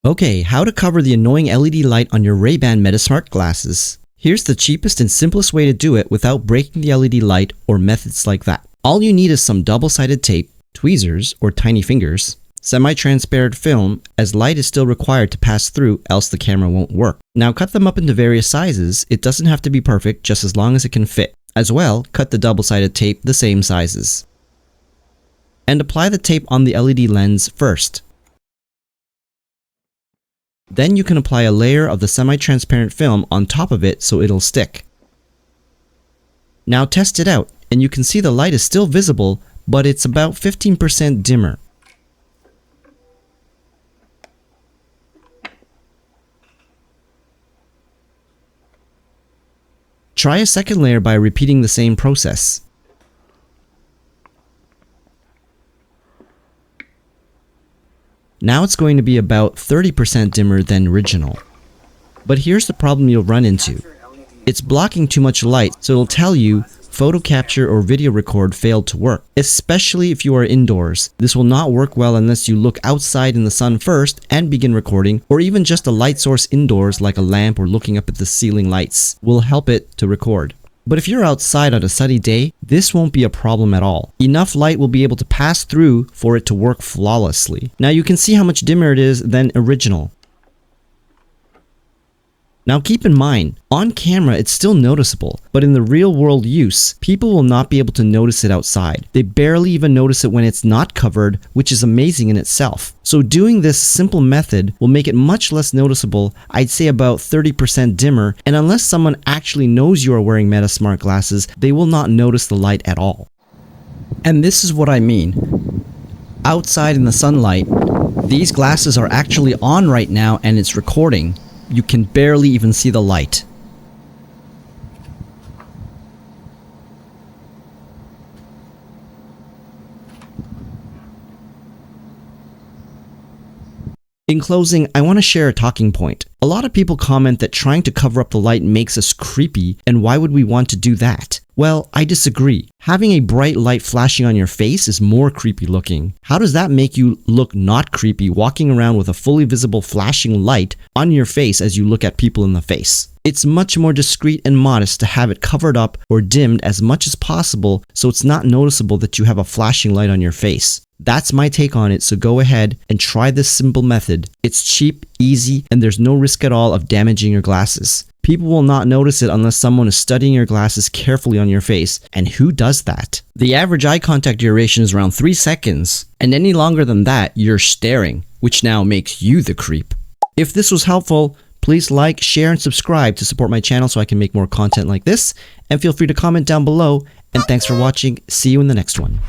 Okay, how to cover the annoying LED light on your Rayban Meta Smart Glasses. Here's the cheapest and simplest way to do it without breaking the LED light or methods like that. All you need is some double-sided tape, tweezers or tiny fingers, semi-transparent film, as light is still required to pass through, else the camera won't work. Now cut them up into various sizes. It doesn't have to be perfect, just as long as it can fit. As well, cut the double-sided tape the same sizes. And apply the tape on the LED lens first. Then you can apply a layer of the semi-transparent film on top of it so it'll stick. Now test it out, and you can see the light is still visible, but it's about 15% dimmer. Try a second layer by repeating the same process. Now it's going to be about 30% dimmer than original. But here's the problem you'll run into. It's blocking too much light, so it'll tell you photo capture or video record failed to work. Especially if you are indoors. This will not work well unless you look outside in the sun first and begin recording, or even just a light source indoors like a lamp or looking up at the ceiling lights will help it to record. But if you're outside on a sunny day, this won't be a problem at all. Enough light will be able to pass through for it to work flawlessly. Now you can see how much dimmer it is than original. Now keep in mind, on camera it's still noticeable, but in the real world use, people will not be able to notice it outside. They barely even notice it when it's not covered, which is amazing in itself. So doing this simple method will make it much less noticeable, I'd say about 30% dimmer, and unless someone actually knows you are wearing Meta Smart Glasses, they will not notice the light at all. And this is what I mean. Outside in the sunlight, these glasses are actually on right now and it's recording. You can barely even see the light. In closing, I want to share a talking point. A lot of people comment that trying to cover up the light makes us creepy, and why would we want to do that? Well, I disagree. Having a bright light flashing on your face is more creepy looking. How does that make you look not creepy walking around with a fully visible flashing light on your face as you look at people in the face? It's much more discreet and modest to have it covered up or dimmed as much as possible so it's not noticeable that you have a flashing light on your face. That's my take on it, so go ahead and try this simple method. It's cheap, easy, and there's no risk at all of damaging your glasses. People will not notice it unless someone is studying your glasses carefully on your face, and who does that? The average eye contact duration is around 3 seconds, and any longer than that, you're staring, which now makes you the creep. If this was helpful, please like, share, and subscribe to support my channel so I can make more content like this, and feel free to comment down below, and thanks for watching. See you in the next one.